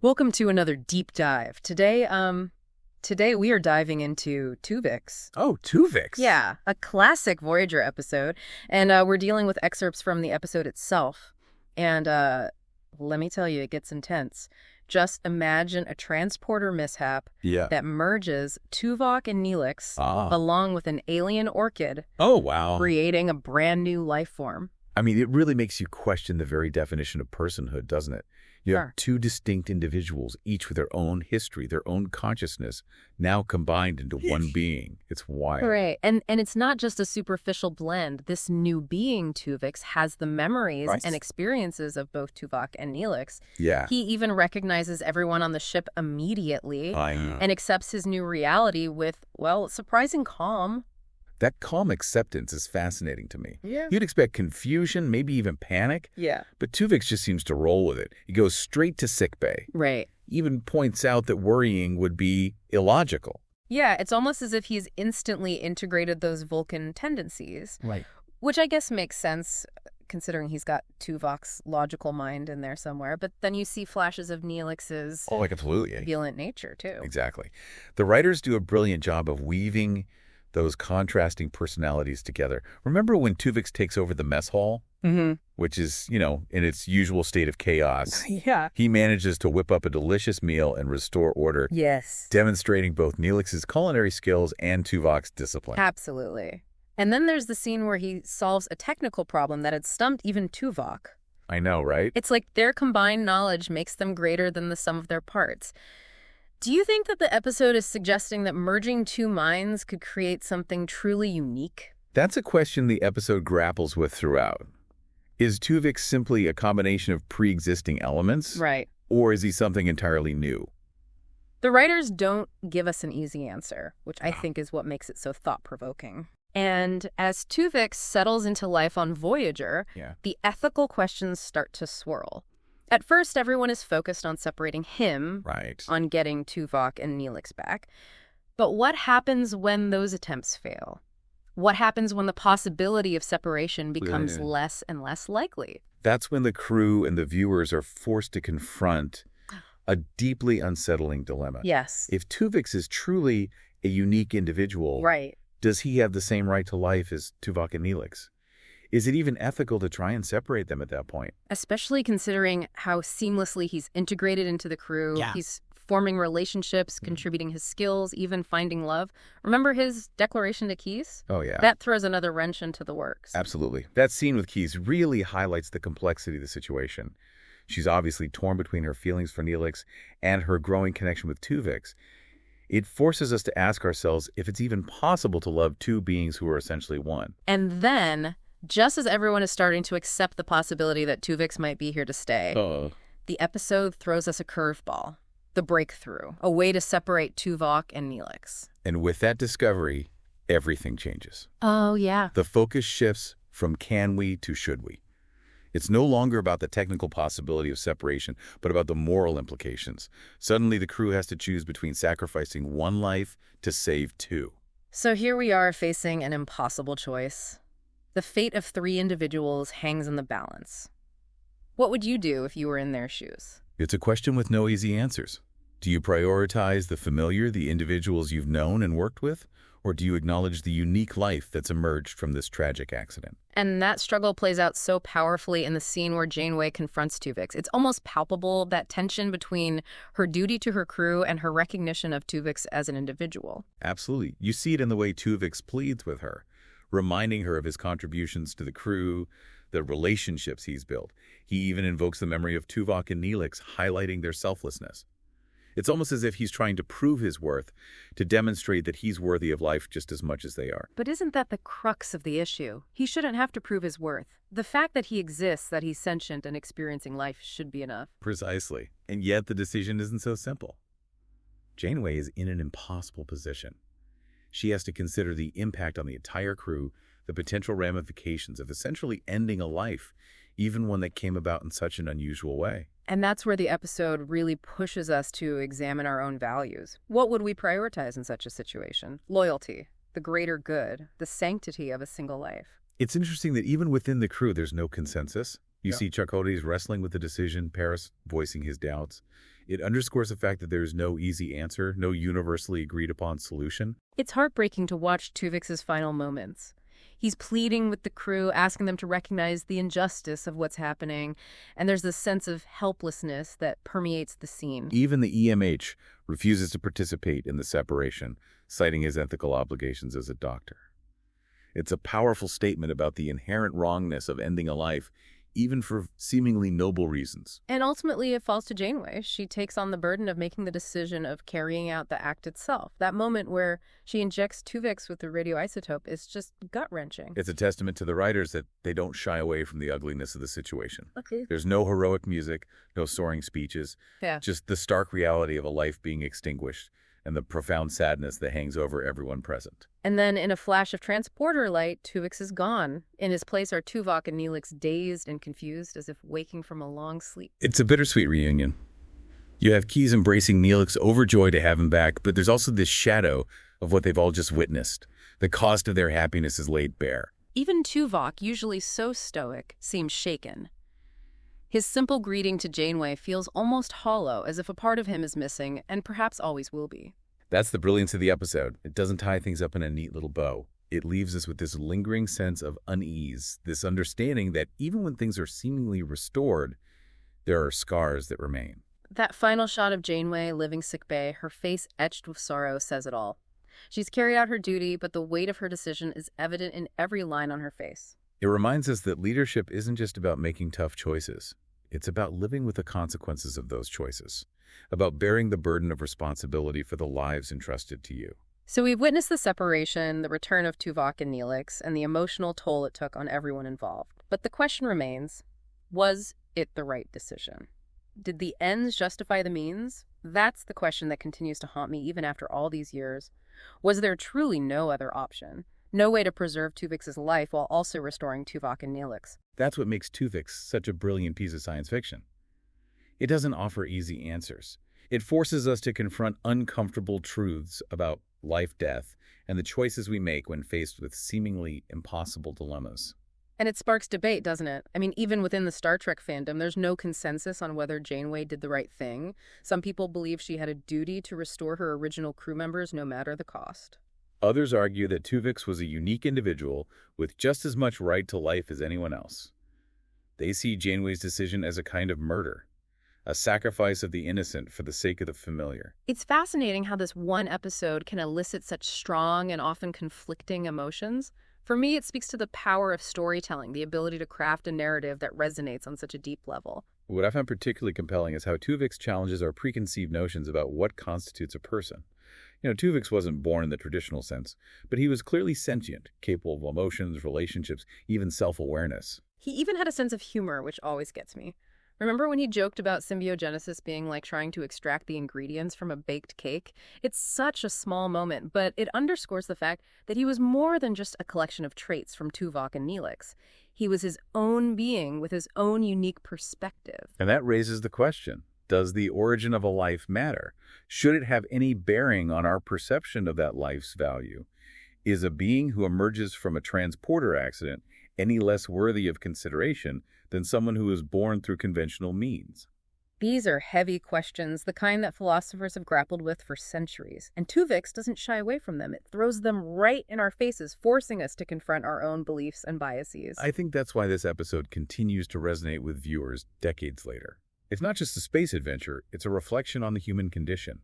Welcome to another deep dive. Today we are diving into Tuvix. Oh, Tuvix. Yeah, a classic Voyager episode, and we're dealing with excerpts from the episode itself. And let me tell you, it gets intense. Just imagine a transporter mishap that merges Tuvok and Neelix along with an alien orchid. Oh, wow. Creating a brand new life form. I mean, it really makes you question the very definition of personhood, doesn't it? You have two distinct individuals, each with their own history, their own consciousness, now combined into one being. It's wild. Right. And it's not just a superficial blend. This new being, Tuvix, has the memories and experiences of both Tuvok and Neelix. Yeah. He even recognizes everyone on the ship immediately and accepts his new reality with, well, surprising calm. That calm acceptance is fascinating to me. Yeah. You'd expect confusion, maybe even panic. Yeah. But Tuvix just seems to roll with it. He goes straight to sickbay. Right. Even points out that worrying would be illogical. Yeah, it's almost as if he's instantly integrated those Vulcan tendencies. Right. Which I guess makes sense, considering he's got Tuvok's logical mind in there somewhere. But then you see flashes of Neelix's violent nature, too. Exactly. The writers do a brilliant job of weaving those contrasting personalities together. Remember when Tuvix takes over the mess hall? Which is, in its usual state of chaos. Yeah. He manages to whip up a delicious meal and restore order. Yes. Demonstrating both Neelix's culinary skills and Tuvok's discipline. Absolutely. And then there's the scene where he solves a technical problem that had stumped even Tuvok. I know, right? It's like their combined knowledge makes them greater than the sum of their parts. Do you think that the episode is suggesting that merging two minds could create something truly unique? That's a question the episode grapples with throughout. Is Tuvix simply a combination of pre-existing elements? Right. Or is he something entirely new? The writers don't give us an easy answer, which I think is what makes it so thought-provoking. And as Tuvix settles into life on Voyager, the ethical questions start to swirl. At first, everyone is focused on separating him, on getting Tuvok and Neelix back. But what happens when those attempts fail? What happens when the possibility of separation becomes less and less likely? That's when the crew and the viewers are forced to confront a deeply unsettling dilemma. Yes. If Tuvix is truly a unique individual, does he have the same right to life as Tuvok and Neelix? Is it even ethical to try and separate them at that point? Especially considering how seamlessly he's integrated into the crew. Yeah. He's forming relationships, contributing his skills, even finding love. Remember his declaration to Keys? Oh, yeah. That throws another wrench into the works. Absolutely. That scene with Keys really highlights the complexity of the situation. She's obviously torn between her feelings for Neelix and her growing connection with Tuvix. It forces us to ask ourselves if it's even possible to love two beings who are essentially one. And then, just as everyone is starting to accept the possibility that Tuvix might be here to stay, the episode throws us a curveball, the breakthrough, a way to separate Tuvok and Neelix. And with that discovery, everything changes. Oh, yeah. The focus shifts from can we to should we. It's no longer about the technical possibility of separation, but about the moral implications. Suddenly, the crew has to choose between sacrificing one life to save two. So here we are facing an impossible choice. The fate of three individuals hangs in the balance. What would you do if you were in their shoes? It's a question with no easy answers. Do you prioritize the familiar, the individuals you've known and worked with? Or do you acknowledge the unique life that's emerged from this tragic accident? And that struggle plays out so powerfully in the scene where Janeway confronts Tuvix. It's almost palpable, that tension between her duty to her crew and her recognition of Tuvix as an individual. Absolutely. You see it in the way Tuvix pleads with her, reminding her of his contributions to the crew, the relationships he's built. He even invokes the memory of Tuvok and Neelix, highlighting their selflessness. It's almost as if he's trying to prove his worth, to demonstrate that he's worthy of life just as much as they are. But isn't that the crux of the issue? He shouldn't have to prove his worth. The fact that he exists, that he's sentient and experiencing life should be enough. Precisely. And yet the decision isn't so simple. Janeway is in an impossible position. She has to consider the impact on the entire crew, the potential ramifications of essentially ending a life, even one that came about in such an unusual way. And that's where the episode really pushes us to examine our own values. What would we prioritize in such a situation? Loyalty, the greater good, the sanctity of a single life. It's interesting that even within the crew, there's no consensus. You see Chakotay's wrestling with the decision, Paris voicing his doubts. It underscores the fact that there is no easy answer, no universally agreed-upon solution. It's heartbreaking to watch Tuvix's final moments. He's pleading with the crew, asking them to recognize the injustice of what's happening, and there's this sense of helplessness that permeates the scene. Even the EMH refuses to participate in the separation, citing his ethical obligations as a doctor. It's a powerful statement about the inherent wrongness of ending a life, even for seemingly noble reasons. And ultimately, it falls to Janeway. She takes on the burden of making the decision of carrying out the act itself. That moment where she injects Tuvix with the radioisotope is just gut-wrenching. It's a testament to the writers that they don't shy away from the ugliness of the situation. Okay. There's no heroic music, no soaring speeches, Yeah. just the stark reality of a life being extinguished and the profound sadness that hangs over everyone present. And then in a flash of transporter light, Tuvix is gone. In his place are Tuvok and Neelix, dazed and confused, as if waking from a long sleep. It's a bittersweet reunion. You have Keyes embracing Neelix, overjoyed to have him back, but there's also this shadow of what they've all just witnessed. The cost of their happiness is laid bare. Even Tuvok, usually so stoic, seems shaken. His simple greeting to Janeway feels almost hollow, as if a part of him is missing, and perhaps always will be. That's the brilliance of the episode. It doesn't tie things up in a neat little bow. It leaves us with this lingering sense of unease, this understanding that even when things are seemingly restored, there are scars that remain. That final shot of Janeway living sickbay, her face etched with sorrow, says it all. She's carried out her duty, but the weight of her decision is evident in every line on her face. It reminds us that leadership isn't just about making tough choices. It's about living with the consequences of those choices, about bearing the burden of responsibility for the lives entrusted to you. So we've witnessed the separation, the return of Tuvok and Neelix, and the emotional toll it took on everyone involved. But the question remains, was it the right decision? Did the ends justify the means? That's the question that continues to haunt me even after all these years. Was there truly no other option? No way to preserve Tuvix's life while also restoring Tuvok and Neelix? That's what makes Tuvix such a brilliant piece of science fiction. It doesn't offer easy answers. It forces us to confront uncomfortable truths about life, death, and the choices we make when faced with seemingly impossible dilemmas. And it sparks debate, doesn't it? I mean, even within the Star Trek fandom, there's no consensus on whether Janeway did the right thing. Some people believe she had a duty to restore her original crew members no matter the cost. Others argue that Tuvix was a unique individual with just as much right to life as anyone else. They see Janeway's decision as a kind of murder, a sacrifice of the innocent for the sake of the familiar. It's fascinating how this one episode can elicit such strong and often conflicting emotions. For me, it speaks to the power of storytelling, the ability to craft a narrative that resonates on such a deep level. What I found particularly compelling is how Tuvix challenges our preconceived notions about what constitutes a person. Tuvix wasn't born in the traditional sense, but he was clearly sentient, capable of emotions, relationships, even self-awareness. He even had a sense of humor, which always gets me. Remember when he joked about symbiogenesis being like trying to extract the ingredients from a baked cake? It's such a small moment, but it underscores the fact that he was more than just a collection of traits from Tuvok and Neelix. He was his own being with his own unique perspective. And that raises the question, does the origin of a life matter? Should it have any bearing on our perception of that life's value? Is a being who emerges from a transporter accident any less worthy of consideration than someone who is born through conventional means? These are heavy questions, the kind that philosophers have grappled with for centuries. And Tuvix doesn't shy away from them. It throws them right in our faces, forcing us to confront our own beliefs and biases. I think that's why this episode continues to resonate with viewers decades later. It's not just a space adventure, it's a reflection on the human condition.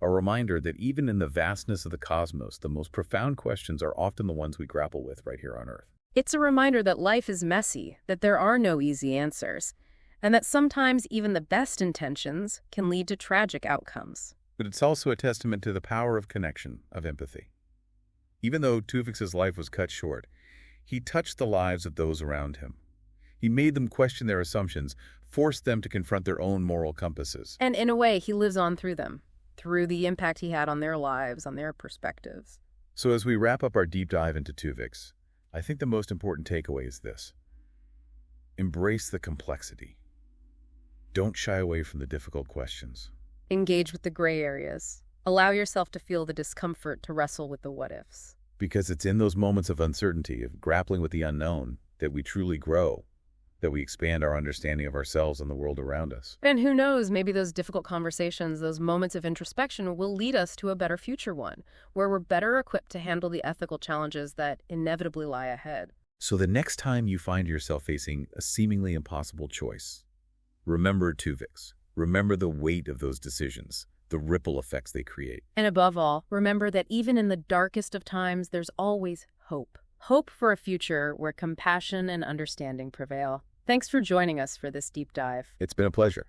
A reminder that even in the vastness of the cosmos, the most profound questions are often the ones we grapple with right here on Earth. It's a reminder that life is messy, that there are no easy answers, and that sometimes even the best intentions can lead to tragic outcomes. But it's also a testament to the power of connection, of empathy. Even though Tuvix's life was cut short, he touched the lives of those around him. He made them question their assumptions, forced them to confront their own moral compasses. And in a way, he lives on through them, through the impact he had on their lives, on their perspectives. So as we wrap up our deep dive into Tuvix, I think the most important takeaway is this. Embrace the complexity. Don't shy away from the difficult questions. Engage with the gray areas. Allow yourself to feel the discomfort, to wrestle with the what-ifs. Because it's in those moments of uncertainty, of grappling with the unknown, that we truly grow, that we expand our understanding of ourselves and the world around us. And who knows, maybe those difficult conversations, those moments of introspection will lead us to a better future one, where we're better equipped to handle the ethical challenges that inevitably lie ahead. So the next time you find yourself facing a seemingly impossible choice, remember Tuvix. Remember the weight of those decisions, the ripple effects they create. And above all, remember that even in the darkest of times, there's always hope. Hope for a future where compassion and understanding prevail. Thanks for joining us for this deep dive. It's been a pleasure.